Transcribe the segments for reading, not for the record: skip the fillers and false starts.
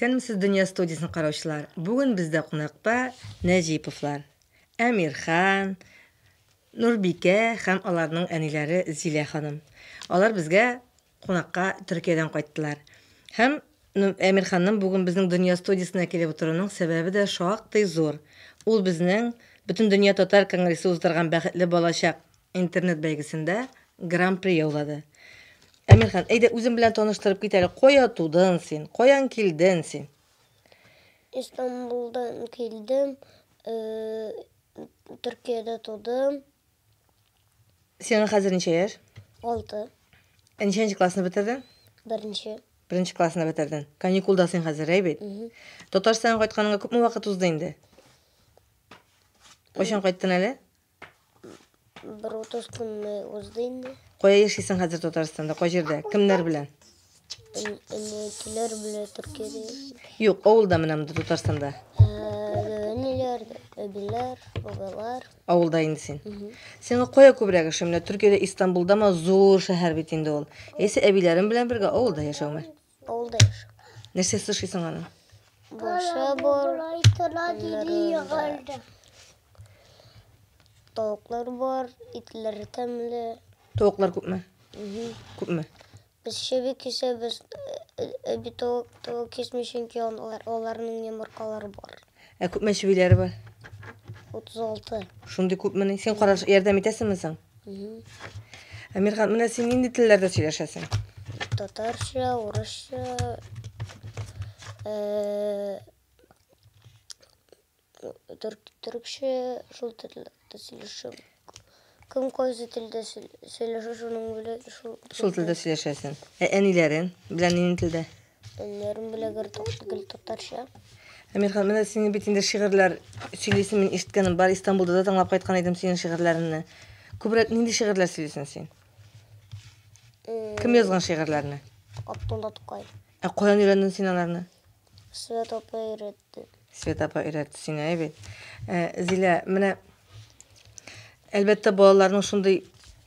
Исәнмесез дөнья студиясын караучылар. Бүген бездә кунакта Нәҗиповлар. Әмирхан, Нурбикә һәм аларның әниләре Зилә ханым. Алар безгә кунакка Төркиядән кайттылар. Һәм Әмирханның бүген безнең дөнья студиясына килеп утыруның сәбәбе дә шактый зур. Ул безнең Бөтен дөнья татар конгрессы уздырган бәхетле балачак интернет бәйгесендә гран-при яулады. Әмирхан, әйдә үзем белән таныштырып кит әле. Кая тудың син? Каян килдең син? İstanbul'dan geldim. Türkiye'de tudum. Синең хәзер ничә яшь? 6. Ничәнче классны бетердең? Birinci. Беренче классны бетердең. Каникулдасың хәзер, әйбит. Татарстанга кайтканыңа күпме вакыт узды инде? Кайчан кайттың әле? Bir 30 gün uzdı indi. Кая яшисең хәзер Татарстанда? Кай җирдә? Кемнәр белән? Ünlüler bile Türkiye'de. Юк, авылда менә монда Татарстанда. Ünlüler, öbürler, babalar. Авылда инде син. Сиңа кая күбрәк ошый? Менә Төркиядә Истанбулдамы зур шәһәр бит инде ул. Әйсе әбиләрем белән бергә авылда яшәүме? Oldu yaşa. Нәрсә сышыйсың аны? Boşa bor. Tavuklar var, itleri temli. Тавыклар күпме? Күпме? Biz şebek ise biz bir tavuk kesmişin ki onların yumurtaları var. Күпме шибиләре бар? 36. Шундый күпме? Син караш ярдәм итәсеңме соң? Әмирхан, менә син нинди телләрдә сөйләшәсең? Tatarca, Rusça, Türkçe, şul tilde söylüşüm. Kim koysa tilde söylüşü şunun bile Шул телдә сөйләшәсең. Әниләрен белән нинди телдә? Önlerim bile gel Tatarca. Әмирхан, менә синең бит инде шигырьләр сөйлисең, мин ишеткәнем бар, Истанбулда да тыңлап кайткан идем синең шигырьләреңне. Күбрәк нинди шигырьләр сөйлисең син? Кем язган шигырьләрне? Abdullah Tukay. Каян өйрәндең син аларны? Svet Opa öğretti. Света апа өйрәтте сиңа, әйбит. Зилә, менә әлбәттә балаларның шундый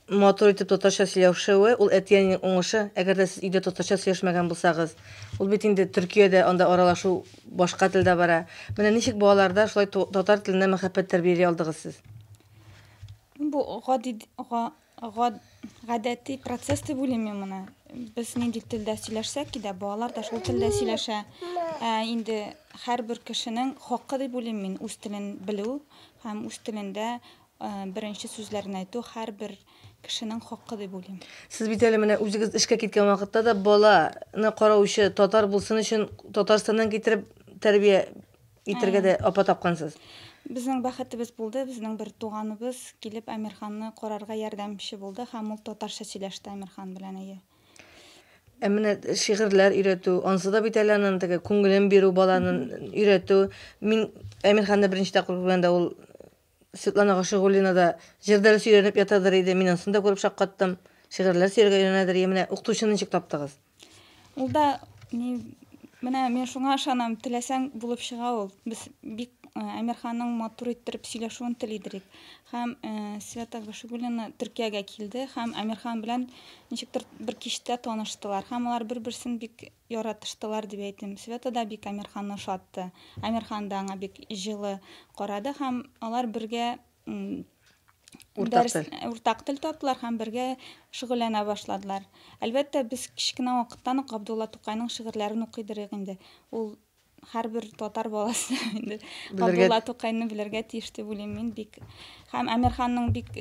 матур итеп татарча сөйләшүе, ул әтиянең уңышы. Әгәр дә сез өйдә татарча сөйләшмәгән булсагыз, ул бит инде Төркиядә анда аралашу башка телдә бара. Менә ничек балаларда шулай татар теленә мәхәббәт тәрбия алдыгыз сез? Бу гадәти процесс дип уйлыйм мин моны. Без нинди телдә сөйләшсәк дә, балалар да шул телдә сөйләшә. Инде һәрбер кешенең хакы дип уйлыйм мин үз телен белү һәм үз телендә беренче сүзләрне әйтү һәрбер кешенең хакы дип уйлыйм. Сез бит әле менә үзегез эшкә киткән вакытта да баланы караучы татар булсын өчен Татарстаннан китереп тәрбия итәргә дә апа тапкансыз. Безнең бәхетебез булды, безнең бер туганыбыз килеп Әмирханны карарга ярдәмче булды һәм ул татарча сөйләште Әмирхан белән әйе. Менә шигырьләр өйрәтү, ансы да бит әле аның теге күңелен бирү, баланы өйрәтү. Мин Әмирханны беренче тапкыр күргәндә ул Светлана Гашигуллинада җырдары сөйләнеп ятадыр иде. Мин анысын да күреп шаккаттым. Шигырьләр сөйләргә өйрәнәдер. Менә укытучыны ничек таптыгыз? Ул да менә мин шуңа ышанам, теләсәң булып чыга ул. Без бик Әмирханның матур иттереп сөйләшүен телидек. Һәм Света Гашигуллина Төркиягә килде һәм Әмирхан белән ничектер бер кичтә таныштылар. Һәм алар бер-берсен бик яратыштылар дип әйтим. Света да бик Әмирханны ошатты. Әмирхан да аңа бик җылы карады һәм алар бергә уртак тел таптылар һәм бергә шөгыльләнә башладылар. Әлбәттә, без кичкенә вакыттан ук Абдулла Тукайның шигырьләрен укыйдык инде. Ул һәрбер татар баласы инде Абдулла Тукайны белергә тиеш дип уйлыйм мин бик. Һәм Әмирханның бик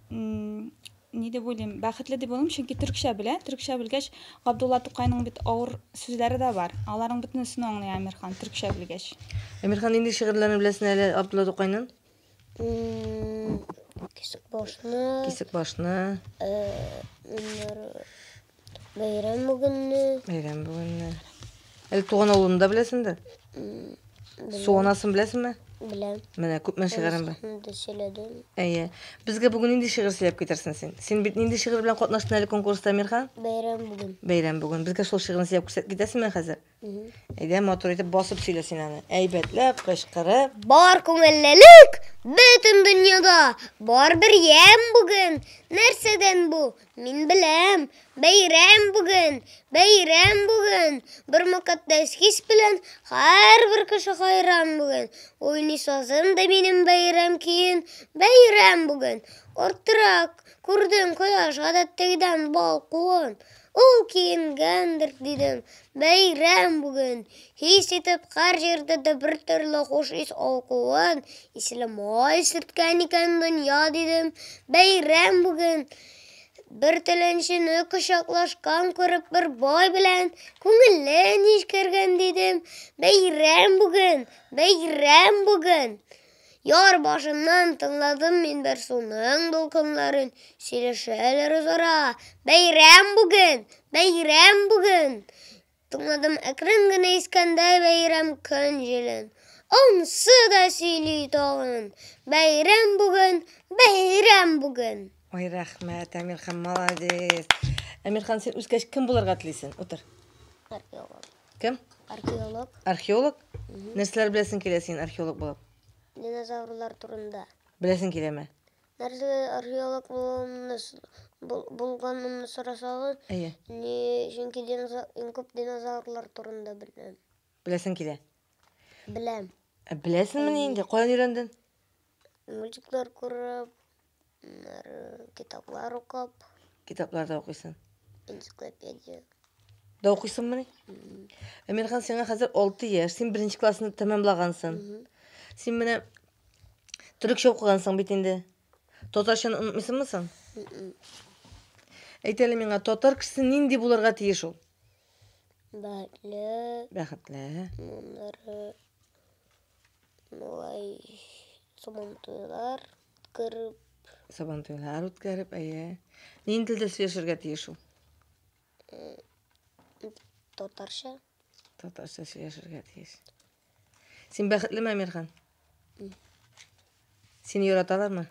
ни дип уйлыйм, бәхетле дип уйлыйм, чөнки төркчә белә. Төркчә белгәч, Абдулла Тукайның бит авыр сүзләре дә бар. Аларның бөтенесен аңлый Әмирхан төркчә белгәч. Әмирхан, инде шигырьләрен беләсең әле Абдулла Тукайның? Kesik başını. Кисек башны. Bayram bugünü. Бәйрәм бүгенне. Әле туган авылында беләсеңдер? Суанасын беләсеңме? Bilem. Менә күпме шигырем бар. Da söyledim. Әйе. Безгә бүген нинди шигырь сөйләп китерсең син? Син бит нинди шигырь белән катнаштың әле конкурста, Әмирхан? Bayram bugün. Бәйрәм бүген. Безгә шул шигырьне сөйләп күрсәтеп китәсеңме хәзер? Әйдә, матур итеп басып сөйлә син аны. Әйбәтләп, кычкырып. Bar kumellelük. Bütün dünyada var bir yem bugün. Nereden bu? Min bilem. Bayram bugün. Bayram bugün. Bir mukaddes his bilen her bir kişi hayran bugün. Oyunu sazım da benim bayram kiyin. Bayram bugün. Ortarak kurdun koyaş adettegiden balkon. Ol kiyingendir dedim. Bayram bugün. His etip her yerde de bir türlü hoş is okuvan. İslam'a sürtken iken dünya dedim. Bayram bugün. Bir tilenşini kuşaklaşkan körüp bir boy bilen көңіллен iş kergen dedim. Bayram bugün. Bayram bugün. Yar başından tınladım min bir sonun dolkunların. Silişeler zora. Bayram bugün. Bayram bugün. Tınladım ekran gına iskender bayram köncülün. Onsı da sili doğun. Bayram bugün. Bayram bugün. Ой, рахмәт, Әмирхан, молодец. Әмирхан, сен үскәч кем булырга телисең? Утыр. Археолог. Кем? Археолог. Археолог? Нәрсәләр беләсең килә син археолог булып? Dinozavrlar turunda. Беләсең киләме? Нәрсе археолог булганымны сорасагыз, Әйе. чөнки күп динозаврлар турында беләм. Беләсең килә. Беләм. Беләсеңме инде? Каян өйрәндең? Мультиклар күреп, китаплар укып, Китапларда укыйсың. энциклопедия. Да укыйсыңмы ни? Әмирхан, сиңа хәзер 6 яшь, син 1-нче классны тәмамлагансың. Син менә төрекчә укыгансың бит инде. Татарчаны онытмыйсыңмы соң? Әйт әле миңа, татар кешесе нинди булырга тиеш ул? Бәхетле, Бәхетле. моннары мулай сабантуйлар кырып, Сабантуйлар үткәреп, әйе. Нинди телдә сөйләшергә тиеш ул? татарча. Татарча сөйләшергә тиеш. Син бәхетлеме, Әмирхан? Сине яраталармы?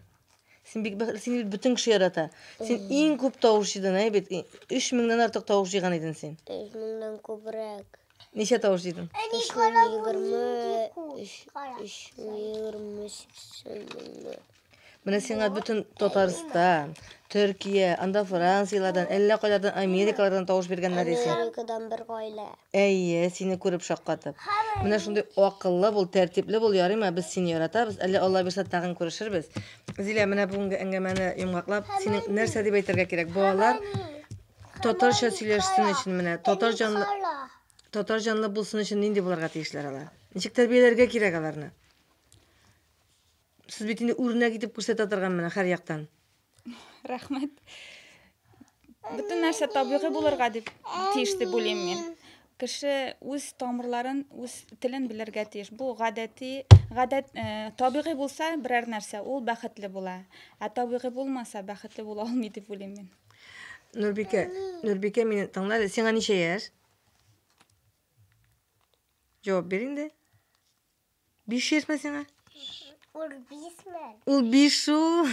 Син бик бәхетле, сине бөтен кеше ярата. Син иң күп тавыш җыйдың, бит. 3000-дән артык тавыш җыйган идең син. 3000-дән күбрәк. Ничә тавыш җыйдың? 320. Менә сиңа бөтен Татарстан, Төркия, анда Франциялардан, әллә кайлардан, Америкалардан тавыш биргәннәр дисең. Америкадан бер гаилә. Әйе, сине күреп шаккатып. Менә шундый акыллы бул, тәртипле бул, ярыймы? Без сине яратабыз. Әллә Алла бирсә тагын күрешербез. Зилә, менә бүгенге әңгәмәне йомгаклап, синең нәрсә дип әйтергә кирәк? Балалар татарча сөйләшсен өчен менә, татар җанлы булсын өчен нинди булырга тиешләр алар? Ничек тәрбияләргә кирәк аларны? Сез бит инде үрнәк итеп күрсәтә торган менә һәр яктан. Рәхмәт. Бөтен нәрсә табигый булырга дип тиеш дип уйлыйм мин. Кеше үз тамырларын, үз телен белергә тиеш. Бу гадәт, табигый булса берәр нәрсә, ул бәхетле була. Ә табигый булмаса бәхетле була алмый дип уйлыйм мин. Нурбикә, мине тыңла, сиңа ничә яшь? Җавап бир инде. 5 яшьме сиңа? Ул 5 ул.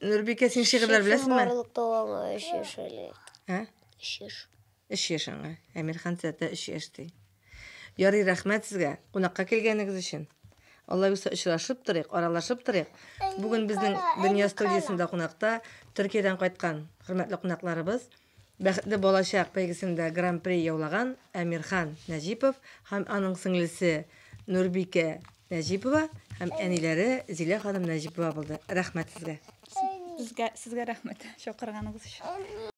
Нурбикә, син шигырьләр беләсеңме? Барлыкта аңа 3 яшь әле. Ә? 3 яшь. 3 яшеңә. Әмирхан зәтә 3 яшь ди. Ярый, рәхмәт сезгә. Кунакка килгәнегез өчен. Алла үсә очрашып торыйк, аралашып торыйк. Бүген безнең дөнья студиясендә кунакта Төркиядән кайткан хөрмәтле кунакларыбыз, бәхетле балачак бәйгесендә гран-при яулаган Әмирхан Нәҗипов һәм аның сеңлесе Нурбикә Нәҗипова һәм әниләре Зилә ханым Нәҗипова булды. Рәхмәт сезгә. Сезгә рәхмәт чакырганыгыз өчен.